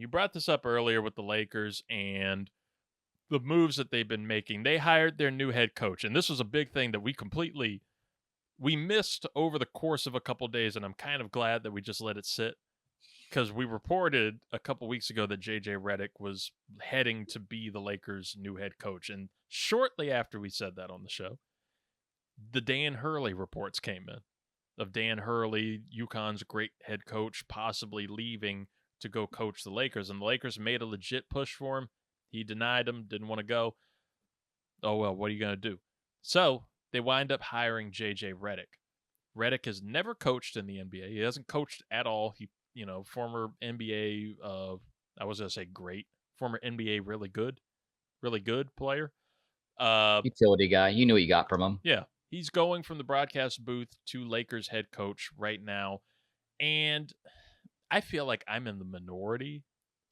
You brought this up earlier with the Lakers and the moves that they've been making. They hired their new head coach, and this was a big thing that we missed over the course of a couple days, and I'm kind of glad that we just let it sit because we reported a couple weeks ago that JJ Redick was heading to be the Lakers' new head coach, and shortly after we said that on the show, the Dan Hurley reports came in of Dan Hurley, UConn's great head coach, possibly leaving to go coach the Lakers, and the Lakers made a legit push for him. He denied him, didn't want to go. Oh, well, what are you going to do? So they wind up hiring JJ Redick. Redick has never coached in the NBA. He hasn't coached at all. He, former NBA, I was going to say great, former NBA really good player. Utility guy. You knew what you got from him. Yeah. He's going from the broadcast booth to Lakers head coach right now. And I feel like I'm in the minority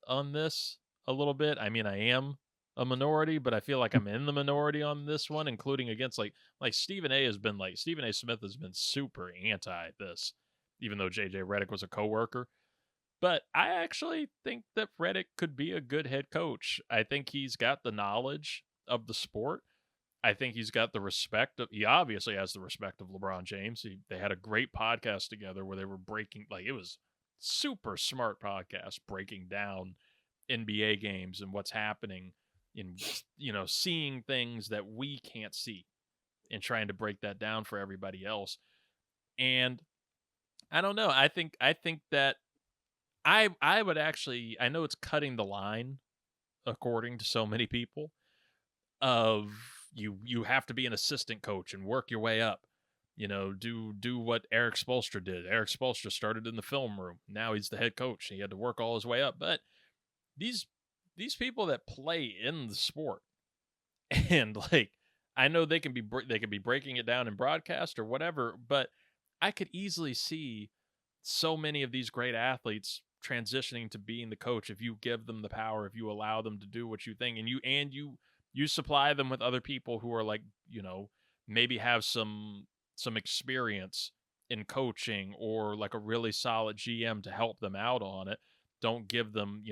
on this a little bit. I mean, I am a minority, but I feel like I'm in the minority on this one, including against like Stephen A. Smith has been super anti this, even though JJ Redick was a coworker. But I actually think that Redick could be a good head coach. I think he's got the knowledge of the sport. I think he's got the respect of. He obviously has the respect of LeBron James. They had a great podcast together where they were breaking, like, it was super smart podcast breaking down NBA games and what's happening in, seeing things that we can't see and trying to break that down for everybody else. And I don't know. I think that I would actually, I know it's cutting the line according to so many people of you have to be an assistant coach and work your way up. Do what Eric Spoelstra did. Eric Spoelstra started in the film room. Now he's the head coach. He had to work all his way up. But these people that play in the sport, and like, I know they can be breaking it down in broadcast or whatever, but I could easily see so many of these great athletes transitioning to being the coach if you give them the power, if you allow them to do what you think, and you supply them with other people who are like, maybe have some experience in coaching or like a really solid GM to help them out on it. Don't give them,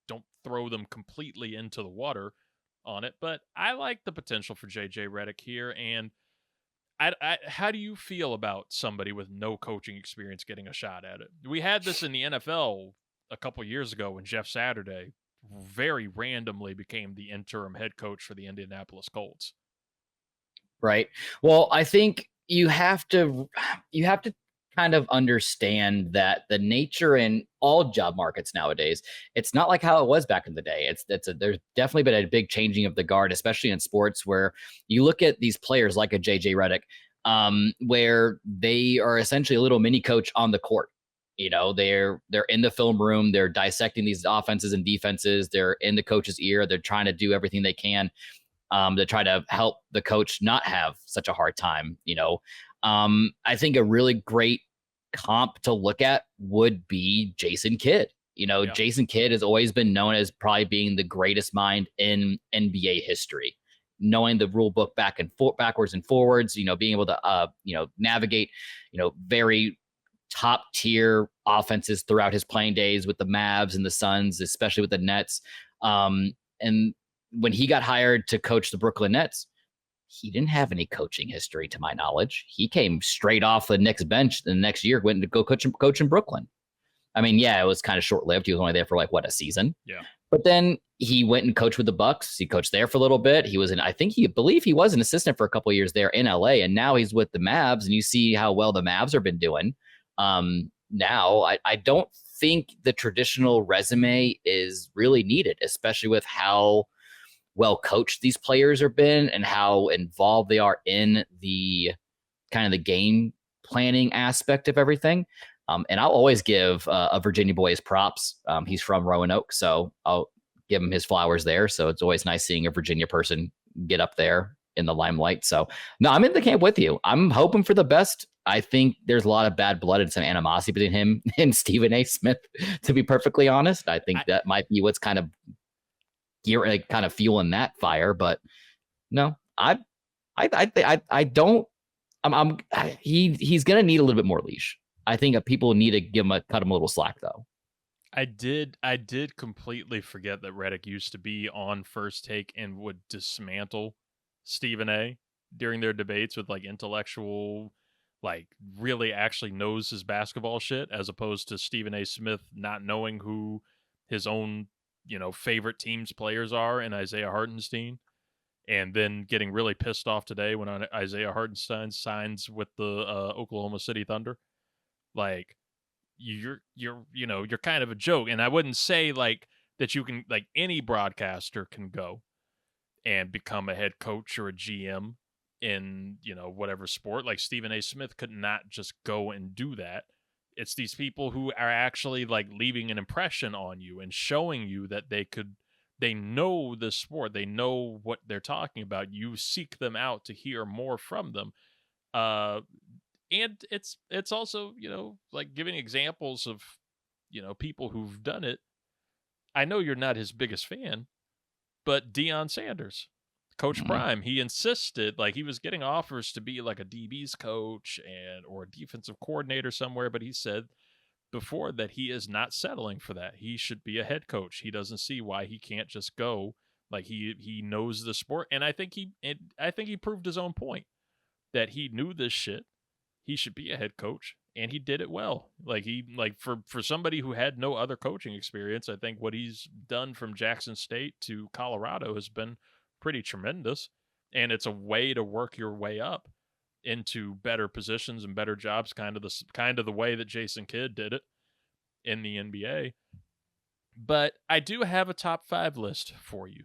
don't throw them completely into the water on it. But I like the potential for JJ Redick here. And how do you feel about somebody with no coaching experience getting a shot at it? We had this in the NFL a couple years ago when Jeff Saturday very randomly became the interim head coach for the Indianapolis Colts. Right. Well, I think you have to kind of understand that the nature in all job markets nowadays, it's not like how it was back in the day. There's definitely been a big changing of the guard, especially in sports, where you look at these players like a JJ Redick, where they are essentially a little mini coach on the court. They're in the film room, they're dissecting these offenses and defenses, they're in the coach's ear, they're trying to do everything they can to try to help the coach not have such a hard time. I think a really great comp to look at would be Jason Kidd. Yeah. Jason Kidd has always been known as probably being the greatest mind in NBA history, knowing the rule book backwards and forwards, being able to, navigate, very top tier offenses throughout his playing days with the Mavs and the Suns, especially with the Nets. And when he got hired to coach the Brooklyn Nets, he didn't have any coaching history to my knowledge. He came straight off the Knicks bench the next year, went to go coach in Brooklyn. I mean, yeah, it was kind of short-lived. He was only there for a season. Yeah. But then he went and coached with the Bucks. He coached there for a little bit. He was believe he was an assistant for a couple of years there in LA, and now he's with the Mavs, and you see how well the Mavs have been doing. Now I don't think the traditional resume is really needed, especially with how well coached these players have been and how involved they are in the kind of the game planning aspect of everything. And I'll always give a Virginia boy his props. He's from Roanoke, so I'll give him his flowers there. So it's always nice seeing a Virginia person get up there in the limelight. So no, I'm in the camp with you. I'm hoping for the best. I think there's a lot of bad blood and some animosity between him and Stephen A. Smith, to be perfectly honest. I think that might be what's kind of fueling that fire. But no, I don't. He's gonna need a little bit more leash. I think people need to cut him a little slack, though. I did completely forget that Redick used to be on First Take and would dismantle Stephen A during their debates with like intellectual, like really actually knows his basketball shit, as opposed to Stephen A. Smith not knowing who his own, favorite team's players are and Isaiah Hartenstein, and then getting really pissed off today when Isaiah Hartenstein signs with the Oklahoma City Thunder. Like, you're kind of a joke. And I wouldn't say like that you can, like, any broadcaster can go and become a head coach or a GM in, whatever sport. Like Stephen A. Smith could not just go and do that. It's these people who are actually like leaving an impression on you and showing you that they know the sport, they know what they're talking about. You seek them out to hear more from them. Uh and it's also, like giving examples of, people who've done it. I know you're not his biggest fan, but Deion Sanders, Coach Mhm. Prime, he insisted, like, he was getting offers to be like a DB's coach or a defensive coordinator somewhere, but he said before that he is not settling for that. He should be a head coach. He doesn't see why he can't just go. Like, he knows the sport, and I think he proved his own point that he knew this shit. He should be a head coach, and he did it well. Like, for somebody who had no other coaching experience, I think what he's done from Jackson State to Colorado has been pretty tremendous, and it's a way to work your way up into better positions and better jobs, kind of the way that Jason Kidd did it in the NBA. But I do have a top 5 list for you,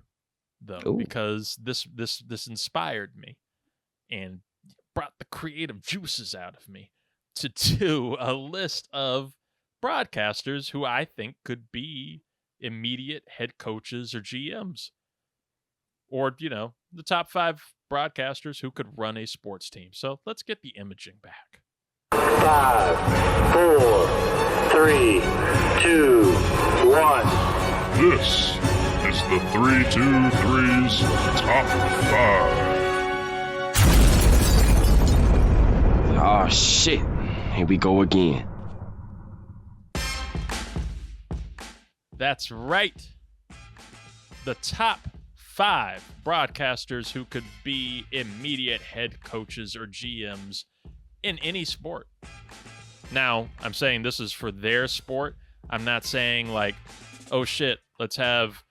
though, Ooh. because this inspired me and brought the creative juices out of me to do a list of broadcasters who I think could be immediate head coaches or GMs, or, the top 5 broadcasters who could run a sports team. So let's get the imaging back. 5, 4, 3, 2, 1. This is the 323's Top 5. Oh shit, here we go again. That's right. The top 5 broadcasters who could be immediate head coaches or GMs in any sport. Now, I'm saying this is for their sport. I'm not saying like, oh shit, let's have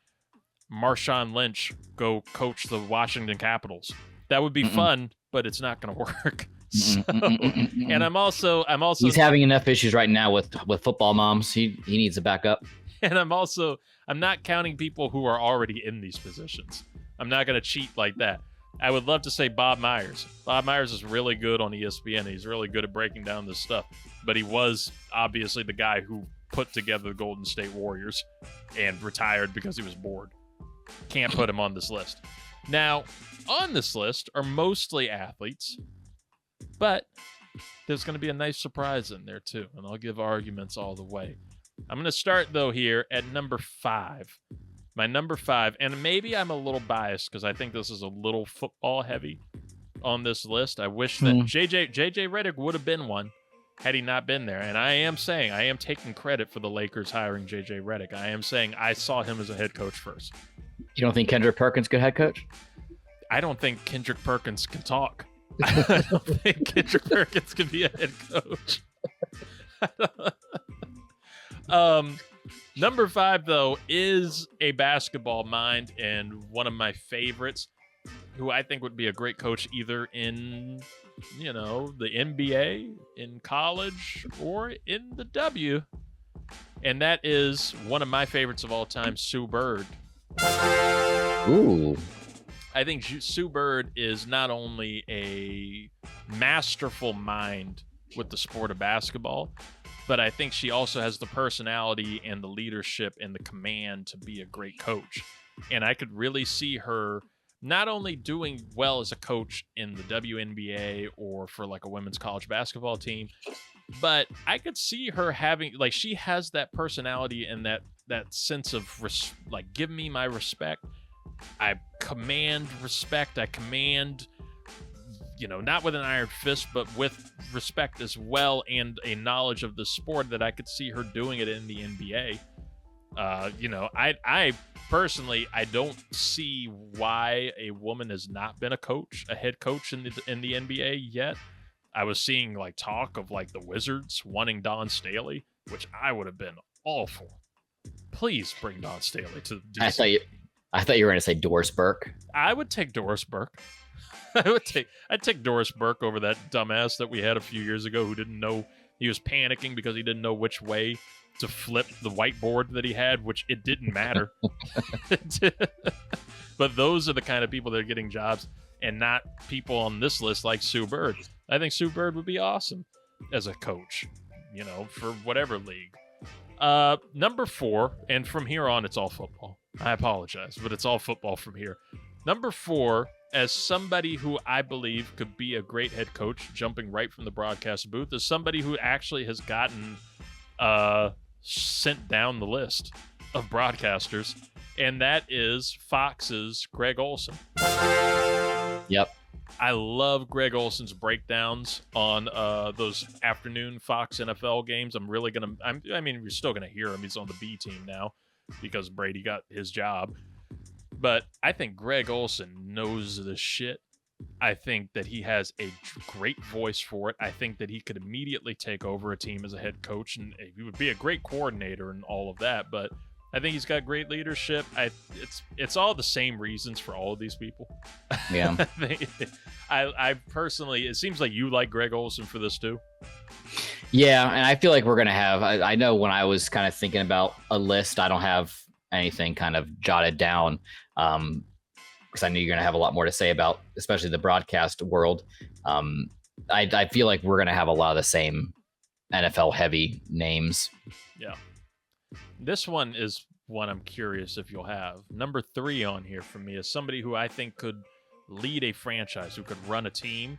Marshawn Lynch go coach the Washington Capitals. That would be fun, but it's not going to work. So, and I'm also He's having enough issues right now with football moms. He needs to back up. And I'm not counting people who are already in these positions. I'm not going to cheat like that. I would love to say Bob Myers. Bob Myers is really good on ESPN. He's really good at breaking down this stuff. But he was obviously the guy who put together the Golden State Warriors and retired because he was bored. Can't put him on this list. Now, on this list are mostly athletes, but there's going to be a nice surprise in there too, and I'll give arguments all the way. I'm going to start, though, here at number 5. My number 5, and maybe I'm a little biased because I think this is a little football heavy on this list. I wish that JJ Redick would have been one had he not been there. And I am taking credit for the Lakers hiring JJ Redick. I am saying I saw him as a head coach first. You don't think Kendrick Perkins could head coach? I don't think Kendrick Perkins can talk. I don't think Kendrick Perkins can be a head coach. Number 5, though, is a basketball mind and one of my favorites, who I think would be a great coach either in, the NBA, in college, or in the W. And that is one of my favorites of all time, Sue Bird. Ooh. I think Sue Bird is not only a masterful mind with the sport of basketball, but I think she also has the personality and the leadership and the command to be a great coach. And I could really see her not only doing well as a coach in the WNBA or for like a women's college basketball team, but I could see her having, like, she has that personality and that sense of like, give me my respect. I command respect. I command, not with an iron fist, but with respect as well, and a knowledge of the sport that I could see her doing it in the NBA. I personally, I don't see why a woman has not been a head coach in the NBA yet. I was seeing like talk of like the Wizards wanting Dawn Staley, which I would have been all for. Please bring Dawn Staley to DC. I thought you were going to say Doris Burke. I would take Doris Burke. I'd take Doris Burke over that dumbass that we had a few years ago who didn't know, he was panicking because he didn't know which way to flip the whiteboard that he had, which it didn't matter. But those are the kind of people that are getting jobs, and not people on this list like Sue Bird. I think Sue Bird would be awesome as a coach, for whatever league. Number 4, and from here on, it's all football. I apologize, but it's all football from here. Number 4, as somebody who I believe could be a great head coach, jumping right from the broadcast booth, is somebody who actually has gotten sent down the list of broadcasters, and that is Fox's Greg Olsen. Yep. I love Greg Olsen's breakdowns on those afternoon Fox NFL games. We're still gonna hear him. He's on the B team now because Brady got his job. But I think Greg Olsen knows the shit. I think that he has a great voice for it. I think that he could immediately take over a team as a head coach, and he would be a great coordinator and all of that. But I think he's got great leadership. It's all the same reasons for all of these people. Yeah. I personally, it seems like you like Greg Olsen for this too. Yeah, and I feel like we're going to have, I know when I was kind of thinking about a list, I don't have anything kind of jotted down because I knew you're going to have a lot more to say about, especially the broadcast world. I feel like we're going to have a lot of the same NFL heavy names. Yeah. This one is one I'm curious if you'll have. Number 3 on here for me is somebody who I think could lead a franchise, who could run a team.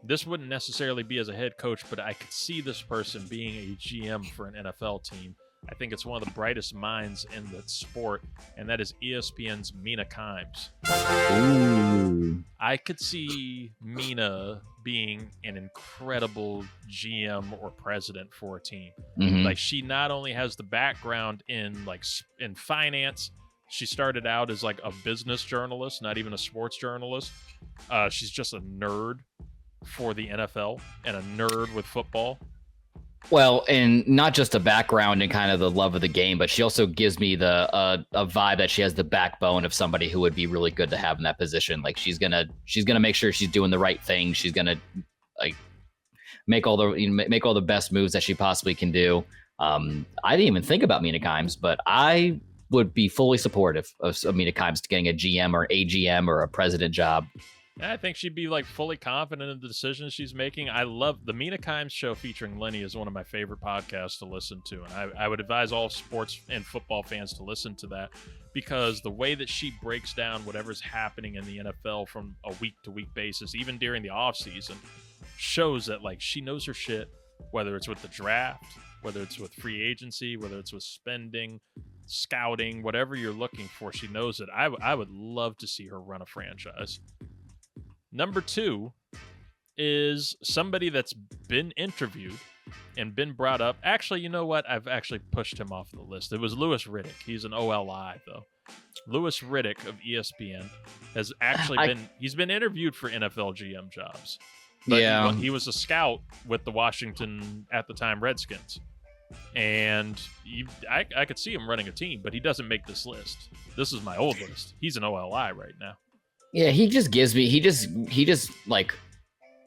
This wouldn't necessarily be as a head coach, but I could see this person being a GM for an NFL team. I think it's one of the brightest minds in the sport, and that is ESPN's Mina Kimes. Ooh. I could see Mina being an incredible GM or president for a team. Mm-hmm. Like, she not only has the background in finance, she started out as like a business journalist, not even a sports journalist. She's just a nerd for the NFL and a nerd with football. Well, and not just a background and kind of the love of the game, but she also gives me the a vibe that she has the backbone of somebody who would be really good to have in that position. Like she's gonna make sure she's doing the right thing. She's gonna like make all the best moves that she possibly can do. I didn't even think about Mina Kimes, but I would be fully supportive of Mina Kimes getting a GM or AGM or a president job. I think she'd be like fully confident in the decisions she's making. I love the Mina Kimes show featuring Lenny is one of my favorite podcasts to listen to. And I would advise all sports and football fans to listen to that because the way that she breaks down whatever's happening in the NFL from a week to week basis, even during the off season, shows that like she knows her shit, whether it's with the draft, whether it's with free agency, whether it's with spending, scouting, whatever you're looking for, she knows it. I would love to see her run a franchise. Number 2 is somebody that's been interviewed and been brought up. Actually, you know what? I've actually pushed him off the list. It was Louis Riddick. He's an OLI, though. Louis Riddick of ESPN has actually he's been interviewed for NFL GM jobs. But yeah. He was a scout with the Washington, at the time, Redskins. And I could see him running a team, but he doesn't make this list. This is my old list. He's an OLI right now. Yeah, he just gives me he just like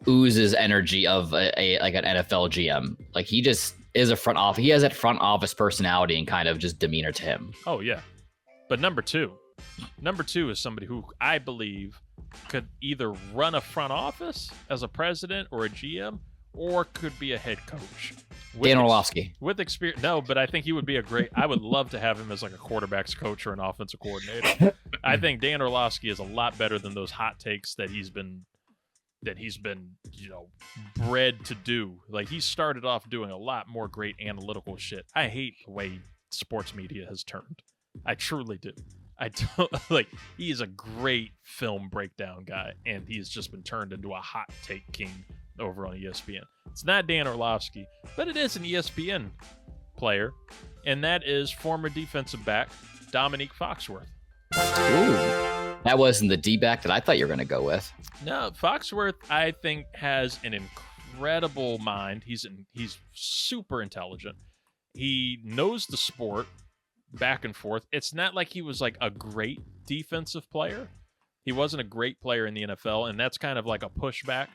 oozes energy of a like an NFL GM. Like he just is a front office. He has that front office personality and kind of just demeanor to him. Oh yeah. But number two is somebody who I believe could either run a front office as a president or a GM, or could be a head coach. Dan Orlovsky. With experience. No, but I think he would be I would love to have him as like a quarterback's coach or an offensive coordinator. I think Dan Orlovsky is a lot better than those hot takes that he's been, bred to do. Like he started off doing a lot more great analytical shit. I hate the way sports media has turned. I truly do. I don't like. He is a great film breakdown guy, and he's just been turned into a hot take king over on ESPN. It's not Dan Orlovsky, but it is an ESPN player, and that is former defensive back Dominique Foxworth. Ooh, that wasn't the D-back that I thought you were going to go with. No, Foxworth, I think, has an incredible mind. He's super intelligent. He knows the sport back and forth. It's not like he was like a great defensive player. He wasn't a great player in the NFL, and that's kind of like a pushback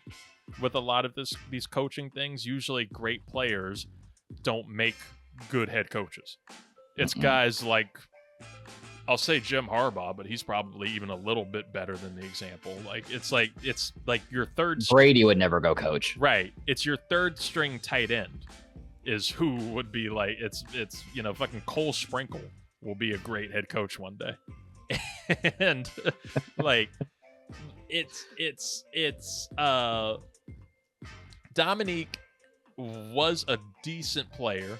with a lot of these coaching things. Usually great players don't make good head coaches. It's guys like, I'll say Jim Harbaugh, but he's probably even a little bit better than the example. It's like your third. Brady would never go coach. Right. It's your third string tight end is who would be like, it's fucking Cole Sprinkle will be a great head coach one day. And like, Dominique was a decent player,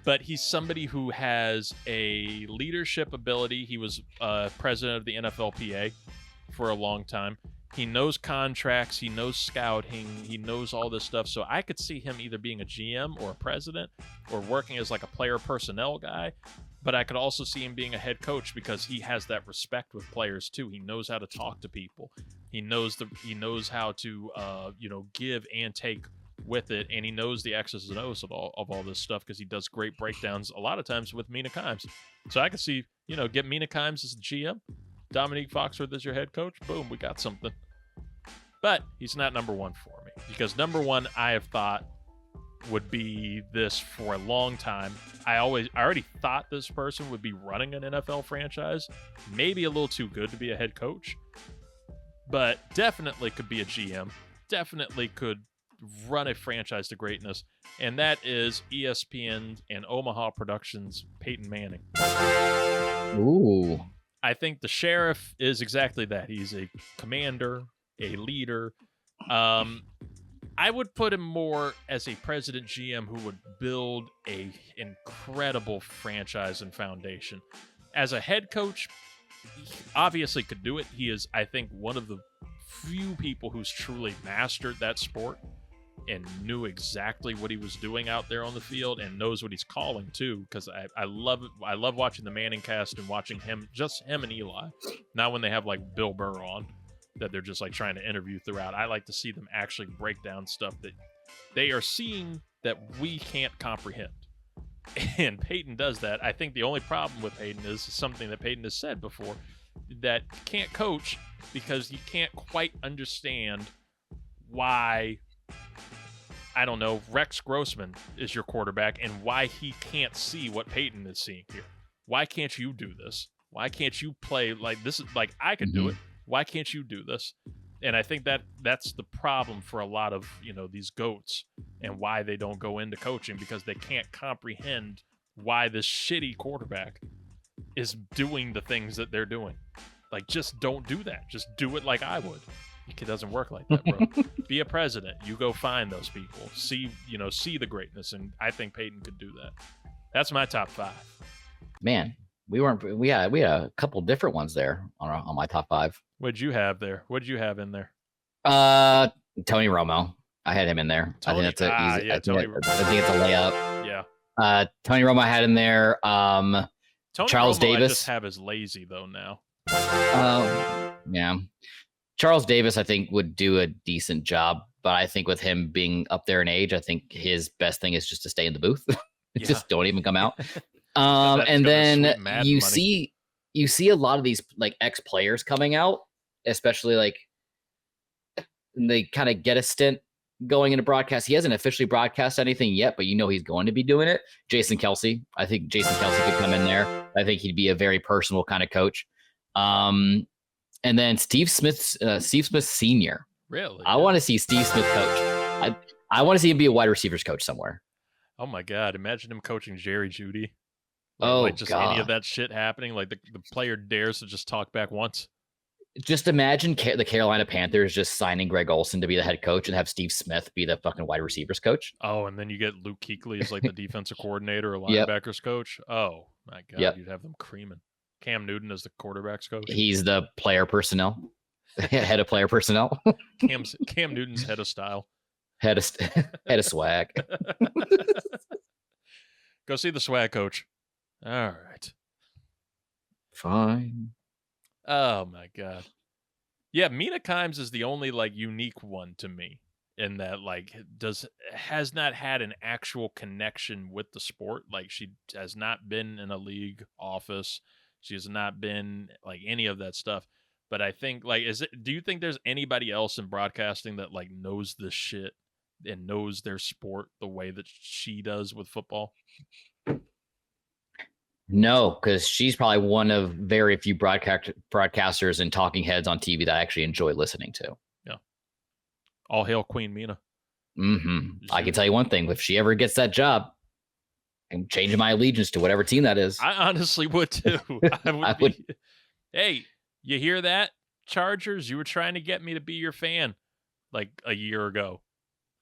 but he's somebody who has a leadership ability. He was president of the NFLPA for a long time. He knows contracts. He knows scouting. He knows all this stuff. So I could see him either being a GM or a president or working as like a player personnel guy. But I could also see him being a head coach because he has that respect with players too. He knows how to talk to people. He knows how to give and take with it, and he knows the X's and O's of all this stuff because he does great breakdowns a lot of times with Mina Kimes. So I could see, get Mina Kimes as the GM, Dominique Foxworth as your head coach. Boom, we got something. But he's not number one for me because number one I have thought would be this for a long time. I already thought this person would be running an NFL franchise, maybe a little too good to be a head coach, but definitely could be a GM, definitely could run a franchise to greatness, and that is ESPN and Omaha Productions' Peyton Manning. Ooh. I think the sheriff is exactly that. He's a commander, a leader. I would put him more as a president GM who would build a incredible franchise and foundation. As a head coach, he obviously could do it. He is, I think, one of the few people who's truly mastered that sport and knew exactly what he was doing out there on the field and knows what he's calling too. Because I love it. I love watching the Manning cast and watching him and Eli. Not when they have like Bill Burr on that they're just like trying to interview throughout. I like to see them actually break down stuff that they are seeing that we can't comprehend. And Peyton does that. I think the only problem with Peyton is something that Peyton has said before, that you can't coach because you can't quite understand why, I don't know, Rex Grossman is your quarterback and why he can't see what Peyton is seeing here. Why can't you do this? Why can't you play like this? Like I could do it. Why can't you do this? And I think that's the problem for a lot of, these GOATs and why they don't go into coaching, because they can't comprehend why this shitty quarterback is doing the things that they're doing. Like, just don't do that. Just do it like I would. It doesn't work like that, bro. Be a president. You go find those people. See the greatness. And I think Peyton could do that. That's my top 5. Man, we had a couple different ones there on my top 5. What'd you have there? What'd you have in there? Tony Romo. I had him in there. I think it's a layup. Yeah. Tony Romo I had in there. Tony Charles Romo, Davis. I just have as lazy though now. Yeah. Charles Davis, I think, would do a decent job, but I think with him being up there in age, I think his best thing is just to stay in the booth. Just don't even come out. And then you see a lot of these like ex-players coming out, especially like they kind of get a stint going into broadcast. He hasn't officially broadcast anything yet, but he's going to be doing it. Jason Kelsey. I think Jason Kelsey could come in there. I think he'd be a very personal kind of coach. And then Steve Smith Sr. Really? I want to see Steve Smith coach. I want to see him be a wide receivers coach somewhere. Oh my God. Imagine him coaching Jerry Jeudy. Just God. Any of that shit happening. Like the player dares to just talk back once. Just imagine the Carolina Panthers just signing Greg Olsen to be the head coach and have Steve Smith be the fucking wide receivers coach. Oh, and then you get Luke Kuechly as like the defensive coordinator or linebackers coach. Oh my God. You'd have them creaming. Cam Newton as the quarterbacks coach. He's the player personnel, head of player personnel. Cam Newton's head of style. Head of swag. Go see the swag coach. All right. Fine. Oh my god. Yeah, Mina Kimes is the only like unique one to me in that like has not had an actual connection with the sport. Like she has not been in a league office. She has not been like any of that stuff. But I think like do you think there's anybody else in broadcasting that like knows this shit and knows their sport the way that she does with football? No, because she's probably one of very few broadcasters and talking heads on TV that I actually enjoy listening to. Yeah. All hail Queen Mina. I can tell you one thing. If she ever gets that job, I'm changing my allegiance to whatever team that is. I honestly would too. I would. Hey, you hear that, Chargers? You were trying to get me to be your fan like a year ago.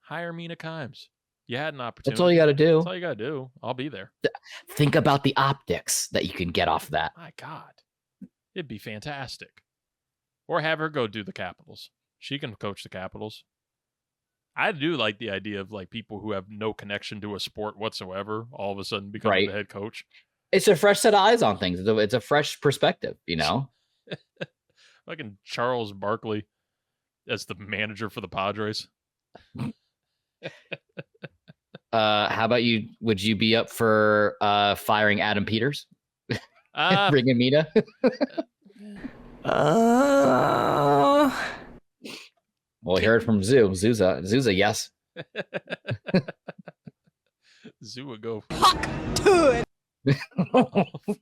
Hire Mina Kimes. You had an opportunity. That's all you got to do. That's all you got to do. I'll be there. Think about the optics that you can get off of that. My God. It'd be fantastic. Or have her go do the Capitals. She can coach the Capitals. I do like the idea of like people who have no connection to a sport whatsoever all of a sudden becoming the head coach. It's a fresh set of eyes on things. It's a fresh perspective, you know? Fucking Charles Barkley as the manager for the Padres. How about you? Would you be up for firing Adam Peters? Bringing Mina? Well, we heard from Zuza, yes. Zoo would go. Fuck to it.